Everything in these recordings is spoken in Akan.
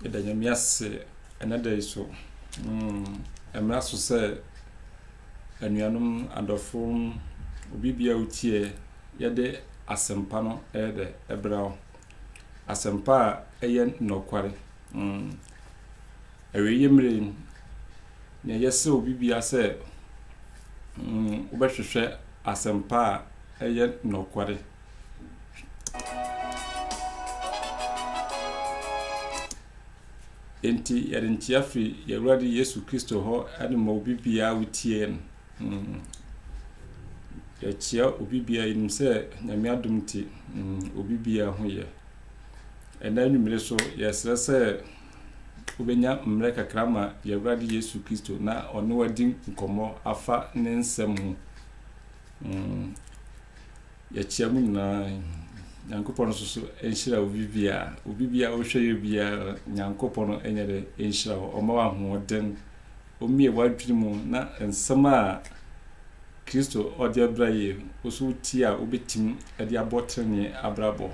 Edanyamiase another so emra so say anuanum adofo obibia utie yede asempa no ede ebrao asempa eye nokware eweye mre ne yese obibia say ubehwehwe asempa eye nokware enti yarintia fi yawrade Yesu Kristo ho ade ma obibia utie ya chia obibia nim se nyame adomti obibia ho ye ena nwumire so yesere se obenya mre kakrama yawrade Yesu Kristo na ono wadi nkomo afa ne nsem ho ya chia mu na nyankopon so enhira obibia ohwe bia nyankopon enyere enhira omo wa hoden omie wadwiri mu na nsema Kristo odi abraye oso tia obetim ade abotene abrabo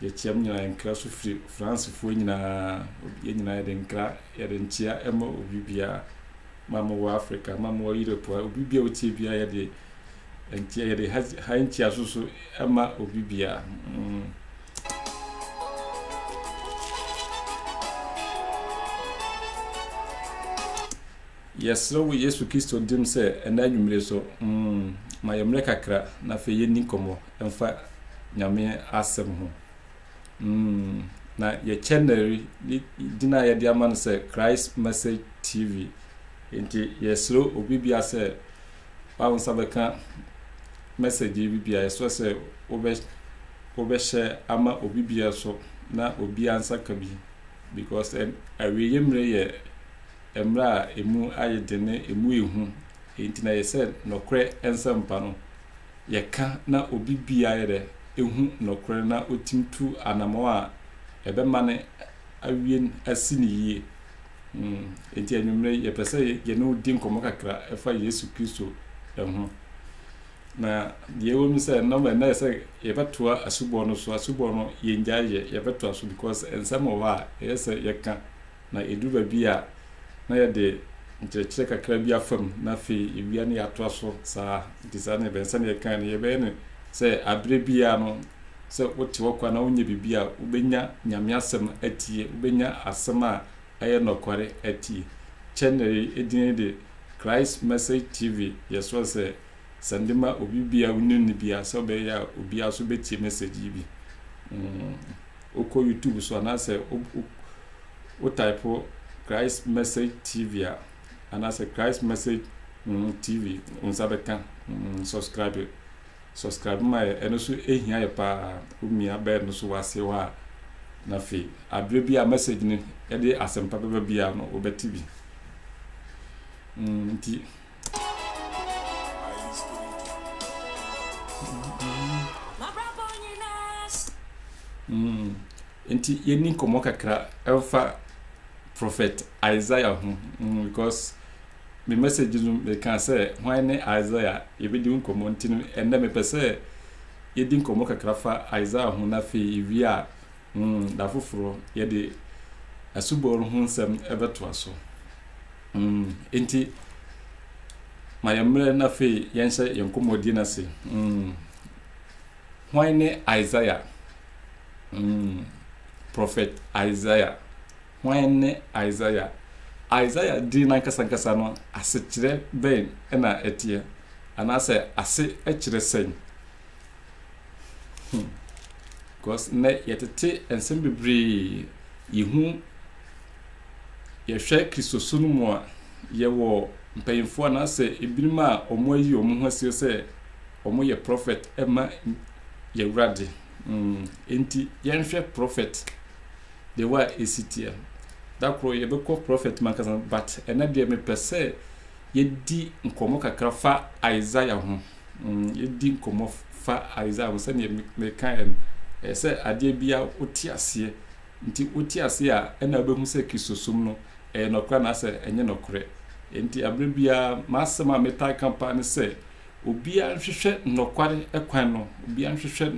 ye chiam nyina enkra so firi France fo nyina nyina de nkra ye de ntia ema obibia mama wa Africa mama wa Europe obibia otie bia ye de entia ye de ha ntia so ema obibia yes so we Yesu Kristo dim se ena nwumire so ma yemre kakra na fe ye nikomo emfa nyame asem ho na ye channel dina ye dia man se Christ Message TV enti yesro obibia se paun sabeka message bibia so se obe share ama obibia so na obi ansa kabi because awe yemre ye emra emu ayedene emu ehu enti na yese nokre ensampa no yeka na obibia yere ehu nokre na otimtu anamo a ebema ne awien asiniye enti anwumre yepese ye no di nkomo kakra efa Yesu Kristo ehu na yewo mi se no na yese yebetoa asubo no yenjaye yebetoa so because ensamo wa yese yeka na eduba bia na yede nkyerɛkyerɛ kakra bi afam na fe ewia ne yato aso saa design bensa ne kan ne yebe ne sɛ abre bia no sɛ wote wokwa na wonye bibia ubenya nyame asɛm atie ubenya asɛm a ɛyɛ nokware atie channel edin de Christ Message TV yeso sɛ sandema obibia wonne bia sɛ obeya obia so betie message bi oko YouTube so na sɛ o type Christ Message TV and as a Christ Message TV unsabeka subscribe my eno so ehia ye pa umia be no so wase wa na fe abre bia message ni e de asempa beba bia no obeti bi nti nti yeni komo kakra elfa Prophet Isaiah because my message me can say why ne Isaiah yebedi nkomo ntinu enda me pese yedi nkomo kakrafa Isaiah ho na fe ewia da foforo yede asubor ho nsem ebeto aso enti mayamre na fe yense yenkomodi na se why ne Isaiah Prophet Isaiah when Isaiah di na kasa no asechire ben na etie ana se ase echire sen cause na yetete ensem bebre yehu yehwe Kristosunu mu a yewo mpayimfo na se ebinima omo ayi omo ho asio se omo ye prophet ema yewrade enti yenhwe prophet the way esitia that pro ye be call prophet makasa but enade me pese ye di nkomo kakra fa Isaiah ho ye di nkomo fa Isaiah ho se ne me kan se ade bia oti ase nti oti ase a ena be hu se Kristosum no nokra na se enye nokre enti abre bia masema meta campaign se obia hwehwe nokware ekwan no obia hwehwe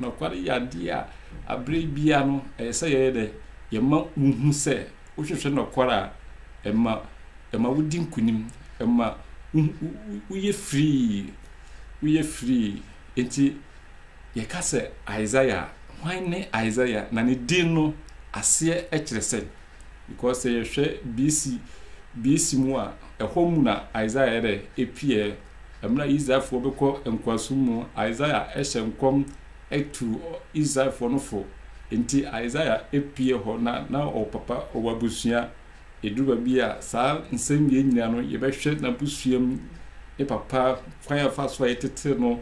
nokware yade a abre bia no ese ye de ye ma uhu se wo hwehwe nokware a ema wudi nkunim ema uye free enti ye ka se Isaiah why ne Isaiah na ne din no ase ekirese because ye hwe BC mu a ehom na Isaiah de epie emra Israelfo beko enkwasu mu Isaiah ehye nkom etu Israelfo no fo enti Isaiah epie ho na o papa o wabusua eduba bia sa nsem ye nyina no ye behwe na busuam e papa kwaya fa so yetete no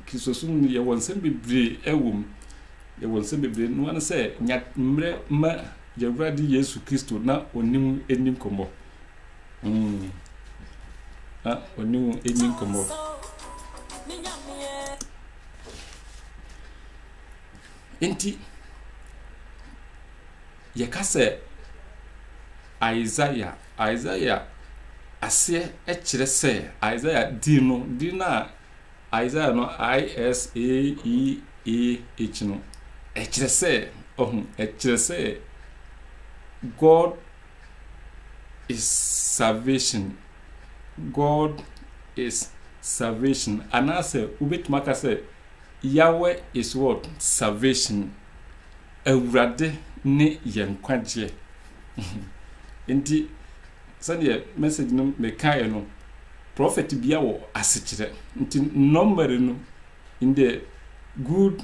kisosum ye wonsem bebre ewum ye wonsem bebre no an se nya mre ma Yewrade Yesu Kristo na onim enim kombo onim enim kombo enti ye kase Isaiah ase ekire se Isaiah dina Isaiah no ISAEAH no ekire se God is salvation. God is salvation. And I say, Ubitmaka say, Yahweh is what? Salvation. Ewrade ne yenkwaje. Enti, sanye message no mekaye no, prophet biya wo asikire. Enti, number no, in the good,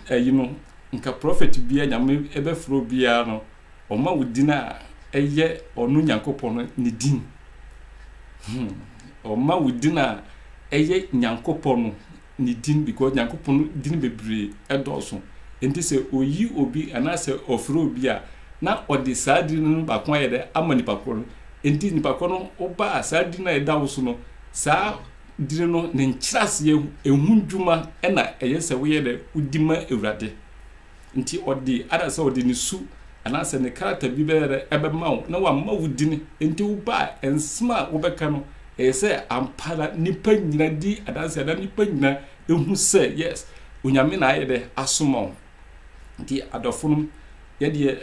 nka prophet biya nyame ebe fro biya no, oma wudina eye onu nyankopon ne din oma wudina eye nyankopon ne din because nyankopon din bebre edoso enti se oyi obi anase ofro obi a na odi saadi no bakon ye de amani pakoro enti ni pakono oba saadi na edawo so no sa dire no ne nkyirase ehundwuma na eye se wo ye de udima ewrade enti odi ada se odi ni su anase ne character bi bere ebema wo na wa ma wudini enti wo ba ensma wo beka no ese ampala nipa nyina di adanse ada nipa nyina ehu se yes onyame na ayede asoma di adofunu ye de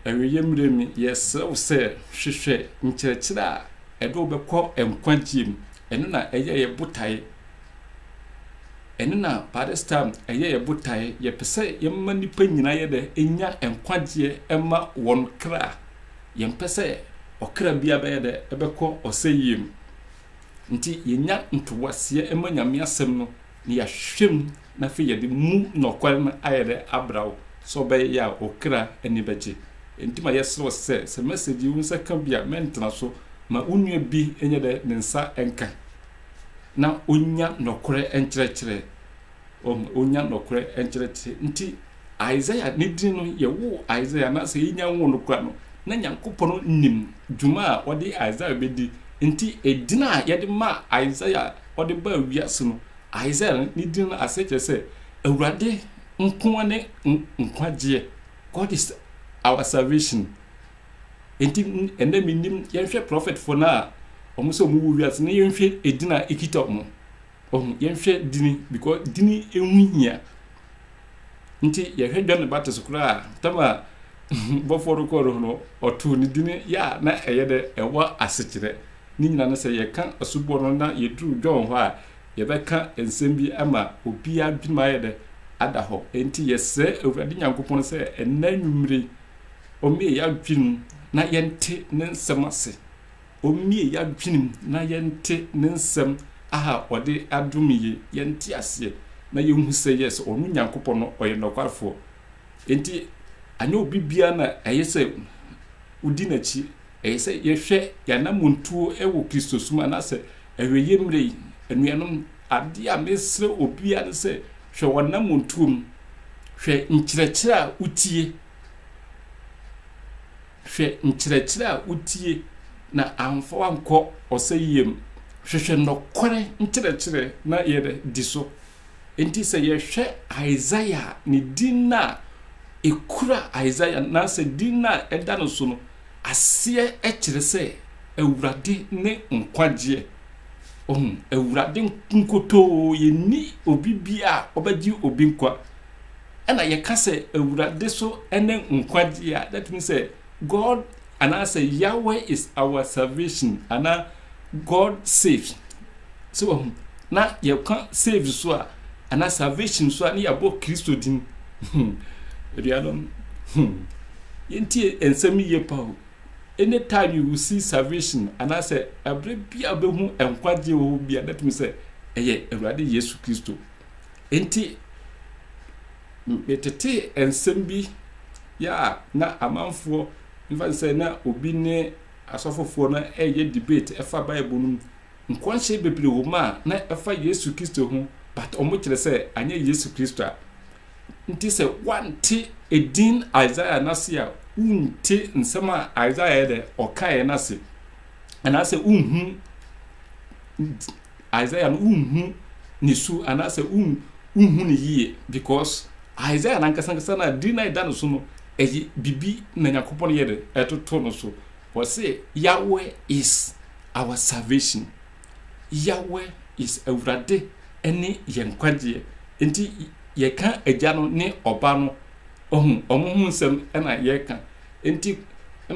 aweye mremi yes wo se hwehwe nkyerechira a edo beko enkwagiem eno na eye ye botae eno na padestam eye ye botae ye pese ye ma nipa nyina ye de enya enkwagye ema won kra ye mpese okra bia be de ebeko oseyim nti yenya ntowase ema nyame asem no ne ya hwem na fe ye de mu nokware na ayede abrawo so be ya okra ani beje nti ma yesro se message wu se kan bia mentena so ma unua bi enye de nensa enka na onya nokore enkyerechire onya nokore enkyerechire nti Isaiah ne din no ye wo Isaiah na se yenya wo nokora no na nyankopon nim dwuma a odi Isaiah bedi nti edina ye de ma Isaiah odi ba wiase no Isaiah ne din no aseche se Ewrade nko ne nkwagye God is our salvation nti ende minim ye hwe prophet for na omuso mu wiase ne ye hwe edina ekita omo ye hwe dini because dini enwuhia nti ye hwe dwan ba tesukura tama boforo koro no otu ni dini ya na eyede ewa asekire ni nyina na se ye kan asuboro na ye duru dwon ho a ye beka ensem bi ama obi adwuma yede ada ho enti ye se Ewrade nyankopon se enanwumre omi ya dwin na yente ne nsem ase omi ya dwin na yente ne nsem aha ode adumiye yente ase na yehu se yes onu nyankopon no oye nokwarfo enti anyo bibia na eyese udi na chi eyese yehwe yana muntu ewo Kristo suma na se eweye mrei enuanom ade a mesre obia ne se hwe wona muntu hwe nkyerechira utie hwe nkyerechira utie na amfo anko oseyem hwehwe nokore nkyerechire na yede diso enti se yehwe Isaiah ni dina ekura Isaiah na se dina eda no so no ase ekire se Ewrade ne nkwagye Ewurade nkoto ye ni obi bia obaji obi nkwa ana ye ka se Ewurade so ene nkwagye a that means say God and I say Yahweh is our salvation and God saves. So na ye kan save so a and salvation so na yabo Kristo din riadom yenti ensemi ye pa. Anytime you will see salvation and I say abre bia behu enkwagye wo bia that means say eye Ewurade Yesu Kristo enti metete ensem bi ya na amanfo mfa say na obi ne asofofo na eye debate efa Bible num nkwanhye bebre wo ma na efa Yesu Kristo ho but omo kire say anya Yesu Kristo a nti say wanti edin Isaiah nase a unti nsema Isaiah de okaye nase ana say unhu Isaiah unhu nisu ana say unhu ni yie because Isaiah nankasa na dina da no so no eyi bibi na Yakobon yede etoto no so for say Yahweh is our salvation. Yahweh is Ewurade ene yenkwagye enti ye kan agya no ne oba no omo nsem na ye kan enti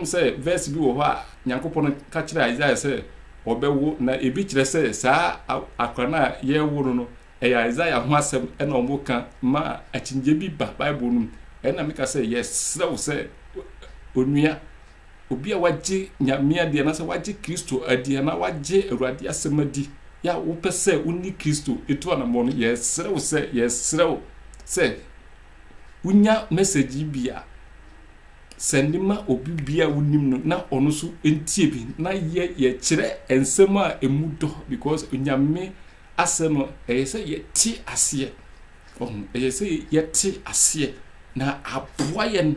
say verse bi wo ha Yakobon ka kire Isaiah say obewo na ebi kire say saa akwana ye woro no Isaiah ho asem na omo kan ma akinje bi ba Bible num na make say yes so say onua obi a wagye nyamia de na say wagye Kristo adi na wagye Ewurade asem adi ya wo pese uni Kristo eto na mo no yes so say yes so say unya message bia sendima obi bia unim no na ono so entie bi na ye kire ensem a emudo because unyame asem say ye ti ase say ye ti ase na aboyen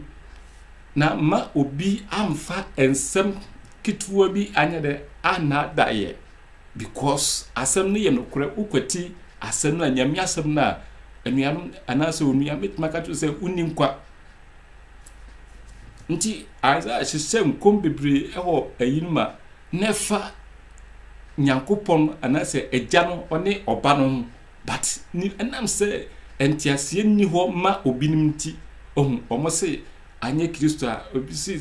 na ma obi amfa ensem kitwa bi anya de anadaye because asem ne ye nokure ukwati asem na nyame asem na anuanum anase onua metima to say unim kwa nti Isaiah system kombebre eho ayinma nefa Nyankopon anase agya no one oba no but ni enam say entiasie ni ho ma obinim ti omo say anye Kristo a obi say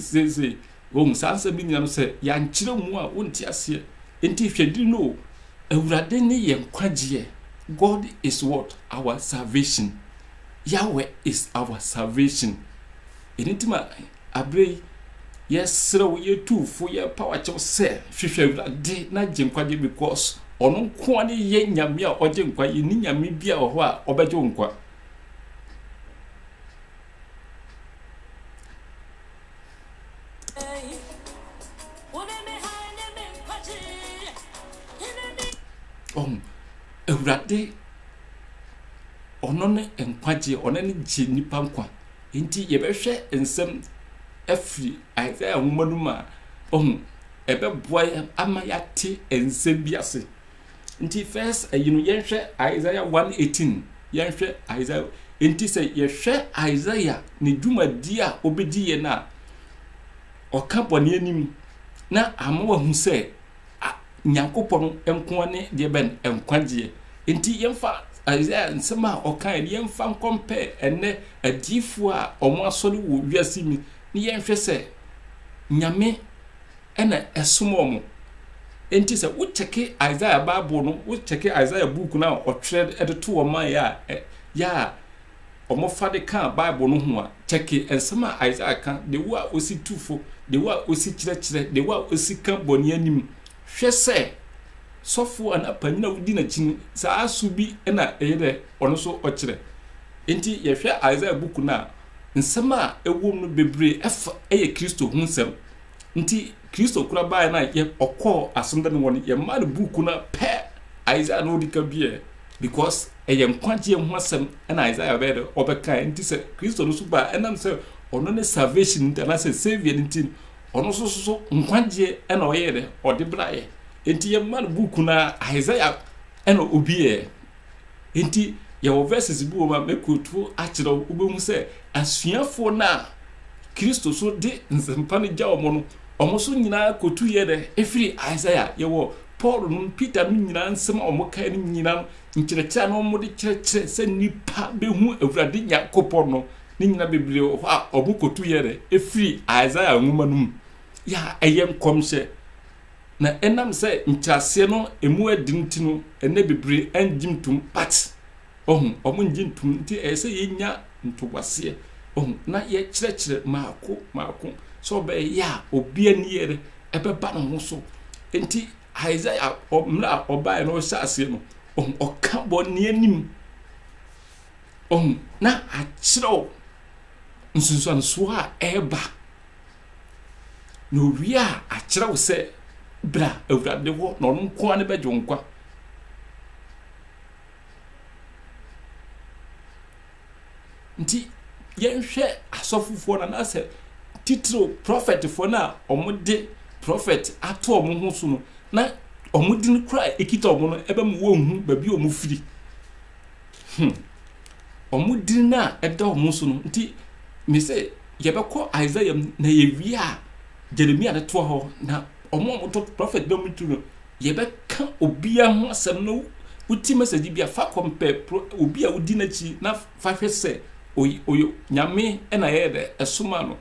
sansa bi nyam say ya nkire mu a wonti ase enti hwedi no Ewurade ne ye nkwagye. God is what? Our salvation. Yahweh is our salvation. Enitima abre yes sro ye tu fo ye power cho say hwehwe Ewurade na gyenkwagye because ono nko ane ye nyame a ogye nkwa ye ni nyame bia wo ho a obegye nkwa. Ewurade ono ne enkwagye ono ne gye nipa nkwa enti ye behwe ensem afri Isaiah humanuma ebe boy ama yate ensem biase enti first ayinu yenhwe Isaiah 1:18 yenhwe Isaiah enti se yehwe Isaiah ne dwumadi a obedi ye na oka bone anim na amawa hu se Nyankopon enko ne de ben enkwagye enti yemfa Isaiah nsema okan yemfa compare ene adifo a omo asori wo wiase mi ni yenhwe se nyame ena esomo enti se wo cheke Isaiah Bible no wo cheke Isaiah book na otwere edeto wo man ya omo fade kan Bible no ho a cheke ensema Isaiah kan de wo a osi tufo de wo a osi kire de wo a osi kan boni anim hwese sofo ana panyina wudi na chin sa asubi na eyede ono so okire enti ye hwe Isaiah book na nsema ewom no bebre efa eye Kristo hunsem nti Kristo kura bae na ye okọ asonda ne woni ye ma book na pe Isaiah no dika bie because eye nkwagye ho asem na Isaiah be de obeka nti se Kristo no so ba enam se ono ne salvation nti na se savior nti ono so nkwagye na oyede odibraye enti ye man book na Isaiah ena obie enti ye wo verses bi wo ma mekotu akire obehu se asuafo na Kristo so de nsempa ne gya omo no omo so nyina kotu ye de efiri Isaiah ye wo Paul no Peter no nyina nsem omo kai no nyina nkyerɛkyerɛ no omo de kyerɛkyerɛ sɛ nipa behu Awurade Nyankopɔn no ni nyina bebre a obo kotu yere efiri Isaiah nwoma no ya ɛyɛ nkɔmhyɛ na enam sɛ nkyase no emu adinti no ene bebre anjimtum pat omo njimtum nti ɛsɛ yenya ntowase na ye kyerɛkyerɛ maako so be ya obi ani yere ebeba no ho so enti Isaiah omra obae no hyase no oka bɔne anim na akyerɛw nsunsuanso a eba no wi a akyerɛw sɛ bra Awurade wo no nko ane bɛgye nkwa nti yɛnhwɛ asɔfofoɔ na sɛ titiro prophet fo na ɔmode prophet ato ɔmo ho so no na ɔmode no kra ekita ɔmo no ebe mu wonhu baabi ɔmo firi ɔmode na ɛda ɔmo so no nti me sɛ yɛbɛkɔ Isaiah na yɛwie a Jeremia de to hɔ na ɔmo to prophet bɛ mu tu no yɛbɛka obia ho asɛm no uti message bia fa compare obi a udi na chi na fa hwɛ sɛ oyo nyame na yɛ de ɛsoma no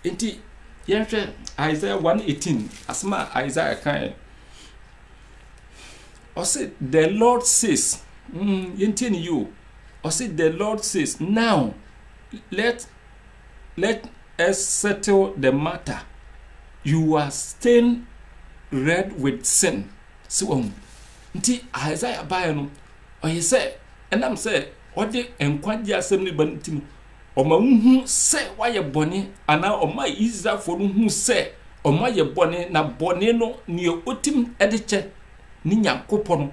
enti yɛhwɛ Isaiah 1:18 asma Isaiah kan or say the Lord says yɛntie you or say the Lord says now let us settle the matter. You are stained red with sin. So nti Isaiah by no oye say enam say ode enkwaje asem ni banti no oma hu say waye bone ana oma Israel for no hu say oma ye bone na bone no ne otim ediche ni Nyankopon no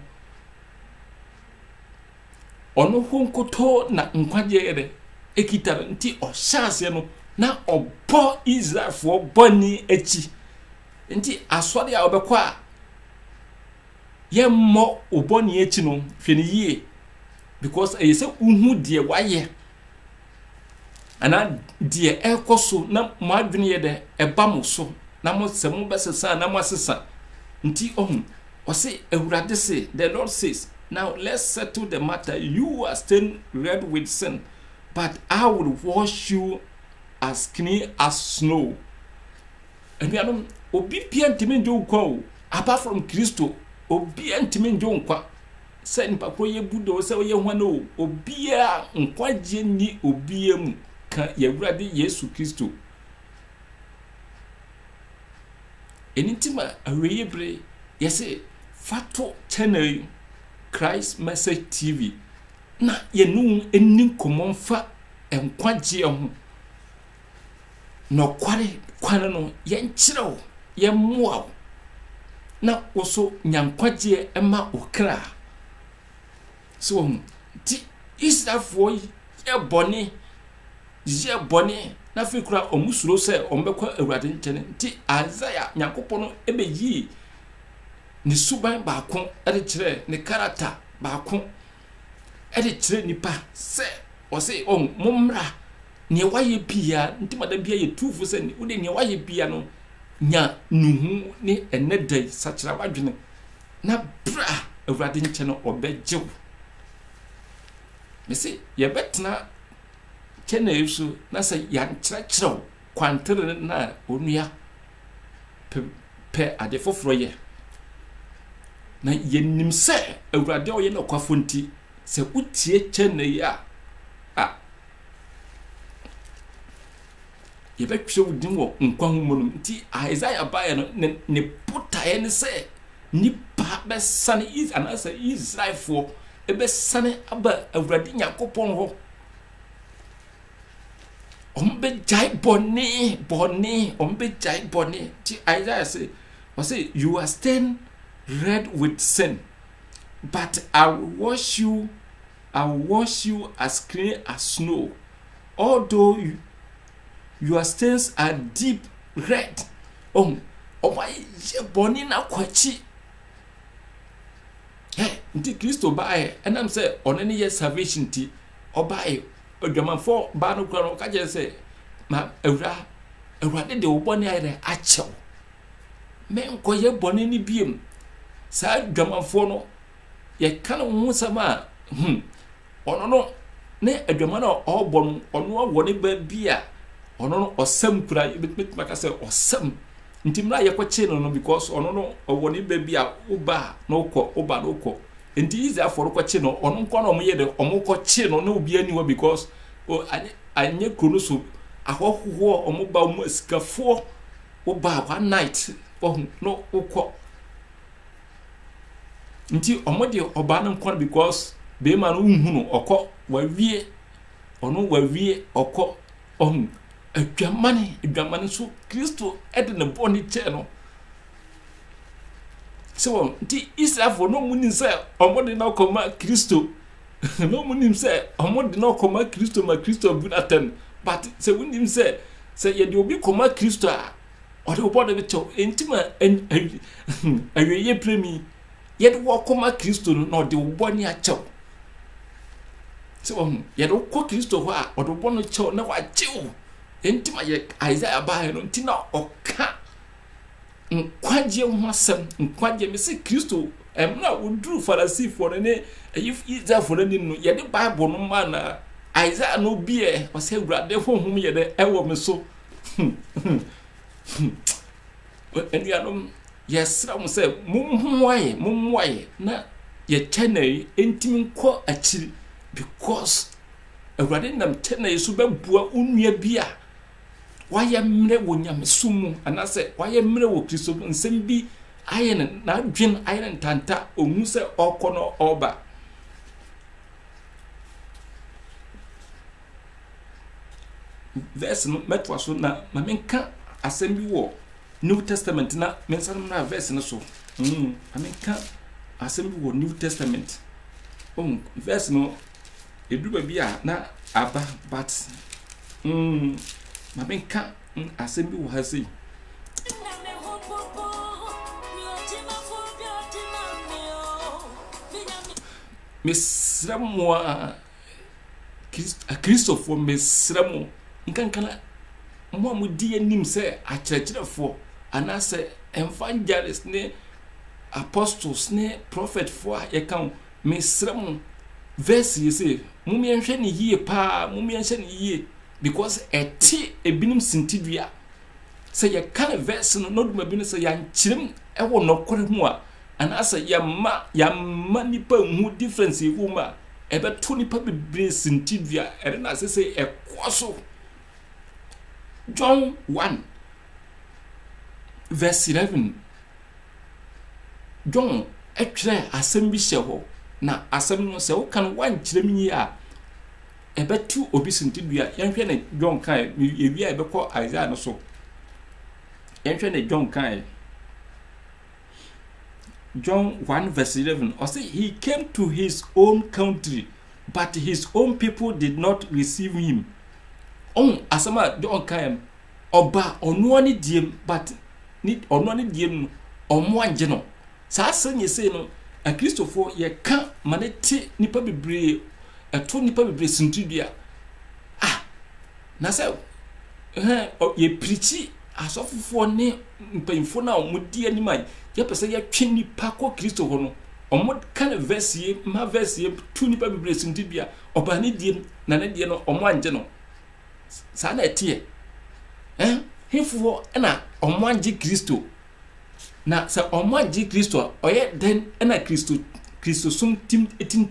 ono honkoto na nkwaje ere ekitara nti o hyase no na obo Israel for bone echi nti asori a obekọ a yemmo obone echi no hwene yie because e say uhu de waye ana de ekoso na mo adwene ye de eba mo so na mo semu besesa na mo asesa nti o say Awurade say the Lord says now let's settle the matter. You are still red with sin, but I will wash you as clean as snow. And we are obi ntimi njo nkwa apart from Kristo obi ntimi njo nkwa se nipa kro ye budo se ye hwana obi a nkwaje ni obi mu ka Yewurade Yesu Kristo enitima aweye bre yese fato channel Christ Message TV na yenu eni komonfa enkwaje ho no kware kwana no yenkyerɛw yemmoa na woso nyankwaje ema okra so ti Israelfo ye bone na fikura omusuro se ombekwa Awurade nkyene ti Isaiah Nyankopɔn ebeyi ni suban baako ede kyerɛ ni character baako ede kyerɛ nipa se o se mommra ne waye bia ntimada bia ye tufu se ni wode ne waye bia no nya nuhu ni enedai sachira wadwene na bra Awurade nkyene obegyew me se ye betena kene yesu na se ya nkyerɛkyerɛw kwantere na onua pe ade foforo ye na yenim se Awurade oye na kwafo nti se utie kene ya yebetwe wudin wo nkwa homunum nti Isaiah bae no ne potae ne se nipa besane is anasa Israelfo ebesane aba Awurade Nyankopɔn ho ombe jai bone ombe jai bone ti Isaiah say you are stained red with sin, but I will wash you as clean as snow, although your stains are deep red. My bone na kwachi nti Kristo bae enam say onani ye salvation ti obae odwamanfo ba no kra no ka je say ma Awurade de wo bone ayre achew men koye bone ni biem sa adwamanfo no ye kan ho sama ono no ne adwama no obon ono woni ba bia ono no osam kura bit maka say osam ntimra ye kwache no because ono no woni ba bia uba no ko uba no ko enti iza for kwache no ono nko no moye de omukwache no na obi ani wo because anye kronoso ahohoho omuba mu asikafo uba one night no uko nti omode oba no nko because be ma no nhunu okọ wawie ono wawie okọ adwamane so Kristo ede ne boni che no so nti Israel no munim se omode na koma Kristo no munim se omode na koma Kristo ma Kristo bunaten but se munim se ye de obi koma Kristo a ode obodo be cho entima awie premi ye de wo koma Kristo no de oboni a cho so ye de ko Kristo ho a ode obono cho na wa chew entima ye Isaiah ba no ntina oka nkwaje ho asem nkwaje me se Kristo emna udru Farisifo ne if Isaiah for ni no ye de Bible no ma na Isaiah no bie o se urade honhom ye de ewo me so enuanom yesra mo se mumwaye na ye channel entimi nko akiri because urade nam channel so bebua unua bia waye mre wonyame sumu anase waye mre wo Kristo nsem bi aye na dwen aye ntanta ohu se okono oba verse no metwa so na mamenka asem bi wo New Testament na mensan na verse no so mamenka asem bi wo New Testament verse no eduba bi a na aba but mamenka asem bi wo ha sei mesramo Christopher mesramo nkankana mo amudi anim se akyerɛkyerɛfo anase evangelists ne apostles ne prophet for ye kan mesramo verse yese mumienhwe ne yie pa mumienhwe ne yie because eti ebinim sintidua se ye kan verse no noduma bi no se yankyerem ewo nokore mu a anase yamma nipa hu difference hu ma ebeto nipa bebre sintidua ere na se ekoso John 1 verse 11 John etwere asem bi hye ho na asem no se wo kan wankyerem yi a ebetu obi sintidua yenhwe ne John kan ewia ebekọ Isaiah no so yenhwe ne John kan John 1 verse 11 or say he came to his own country but his own people did not receive him asama John kan oba onu ani diem but ni onu ani diem no omo anje no sa sanye sei no a Christopher ye ka maneti nipa bebre eto nipa bebre sintidua na say ye preachi asofofo ne mpanyimfo na omudi animai ye pese ye twe nipa ko Kristo ho no omo kan verse ye ma verse ye tu nipa bebre sintidua oba ne diem na ne die no omo anje no sa na etie hifo na omo anje Kristo na sa omo anje Kristo oye den na Kristo sum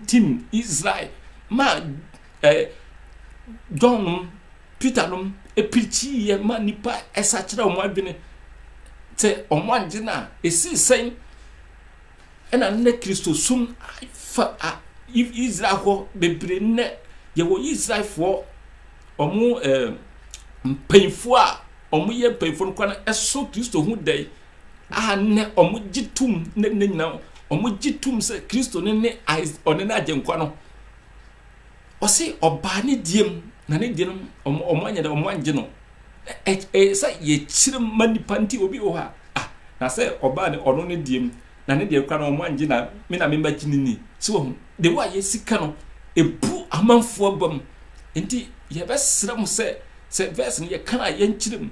tim Israel ma John Peter no epichi ye ma nipa esachira omo adwene te omo anje na esi sen na ne Kristo sum fa if Israel ho bebre ne ye wo Israel for omo mpanyfo a omo ye mpanyfo no kwana eso Kristo hu dai ne omo gitum ne nyina omo gitum se Kristo ne one na agenkwa no o se oba ne diem na ne diem omo anya da omo anje no sa ye kyire manipa nti obi o ha na se oba ne ono ne diem na ne die kwa no omo anje na me na memba kinini so de wa ye sika no ebu amanfo abam nti ye besrem se verse ne ye kana ye nkyirem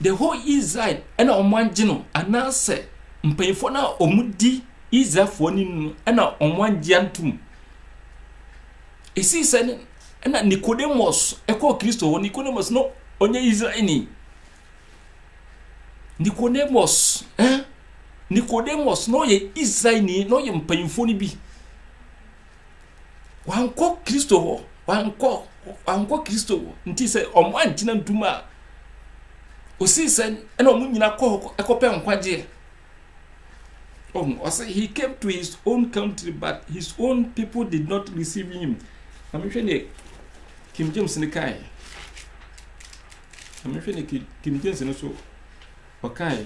the whole Israel ena omwanje no anase mpanyefo na omudi Israelfo ni no ena omwanje antum esi se ena Nicodemus eko Kristo Nicodemus no onye Israel ni Nicodemus no ye Israel ni no ye mpanyefo ni bi wanko Kristo ho wanko Kristo nti se omwanje na ntuma osisen ena omu nyina ko ekope nkwaje I say he came to his own country but his own people did not receive him. Amehwene King James ne kai. Amehwene King James ne so okay.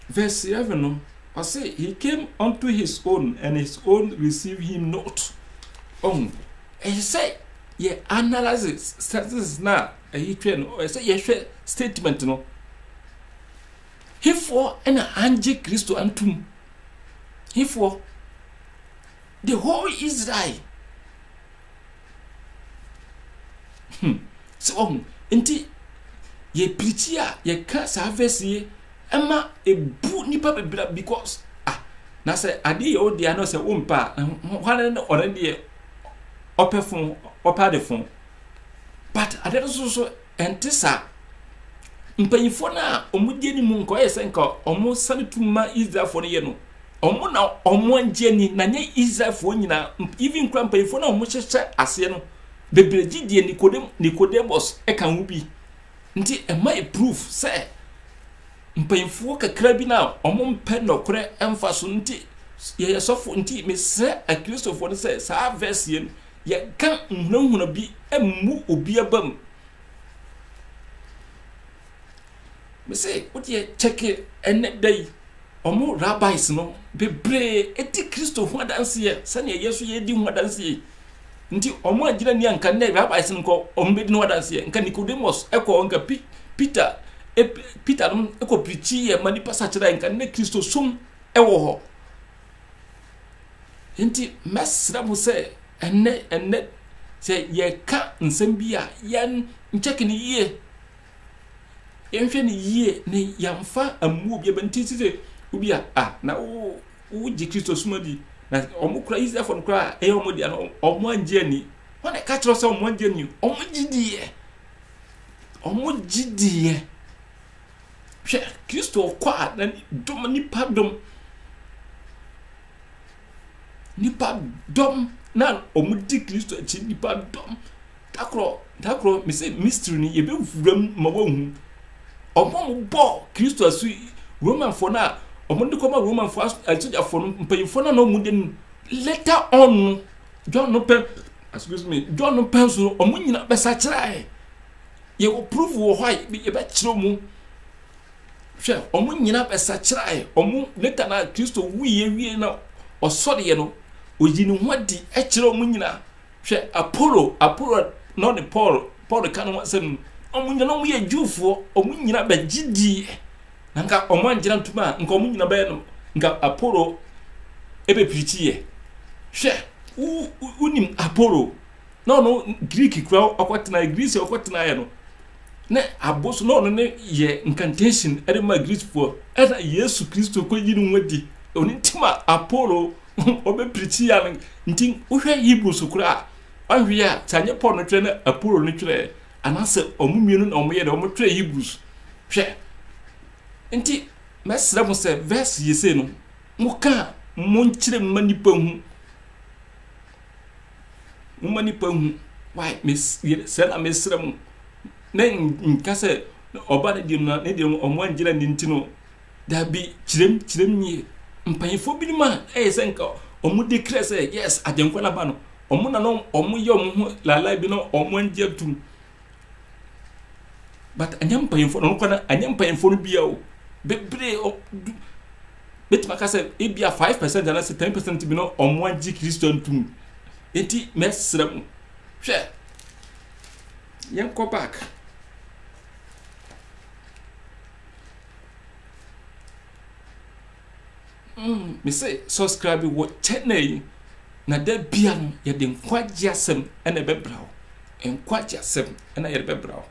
Verse 11 no I say he came unto his own and his own received him not. And he say ye analysis status na he train or say ye statement no. Hifo ena anje Kristo antum. Hifo the whole Israel. So enti ye preachia ye ka service ye ema ebu nipa bebra because na say ade ye odi ano say umpa hwana na already opefun opade fun but ade so entisa mpanyifo na omudie ni mu nko yese nka omo sanituma Israelfo ne ye no omo na omo anje ni na nye Israelfo nyina even kra mpanyifo na omo hyehye ase no bebrejidie Nicodemus ekan ubi nti ema e proof say mpanyifo kakra bi na omo mpe nokore emfa so nti ye sofo nti me se a Christopher ne say sa verse ye ye kan nhunahuna bi emu obi abam me say what ye check en day omo rabbis no bebre eti Kristo hu adanse ye sane yesu ye di hu adanse ye nti omo agira ni anka ne rabbis nko omo bedi no adanse ye nka Nicodemus eko nka Peter no eko preachi ye mani pasa kira nka ne Kristo sum ewo ho nti mesra mu say enne say ye ka nsem bia yan check ni ye yenhwe ni ye ne yamfa amu obi abantiti se obi na wo ji Kristo sumadi na omukura Israel kura omo dia no omo anje ni wana ka tro se omo anje ni omo gidie hwe Kristo kwa na dom nipa dom na omo di Kristo chi nipa dom takro me say mystery ni ye be vuram ma wahu omo bo Kristo asu Roman for na omo de koma Roman for asoja for mpayifo na no mu de later on John no pen so omo nyina besa kire ye wo prove wo hwai ye be kire mu hwe omo nyina besa kire omo later na Kristo wie na osode ye no oji ni hwadi e kire omo nyina hwe Apollo no the Paul kan wasem omo nyina no ye Jewfo omo nyina ba gidi nka omo anjira ntuma nka omo nyina ba no nka Apollo ebe preachiye hwe unim Apollo no Greek kra akwatena Greece akwatena ye no ne aboso no ne ye incantation ere ma Greek for era Yesu Kristo ko yinu nwadi oni ntima Apollo obe preachiya ntin uhwe Hebrews kra ahwia tanye Paul no tire na Apollo no tire anase omumienu na omoye de omo tire Hebrews hwe nti mesra mo se verse yese no muka monchire manipa hu why miss se na mesra mo na nka se oba de di na de omo angira ni ntino da bi chirem ni mpanyefo bi ma se nka omo declare say yes adenkwa na ba no omo na no omo ye omo la bi no omo angia tum but anyam payinfo no kwana anyam payinfo no bia o bebre betima ka say e bia 5% and 10% bi no omo angi Kristo ntum enti mesrem hwe yen go back me say subscribe wo channel na da bia no ye de nkwaji asem ena bebrawo nkwaji asem ena ye bebrawo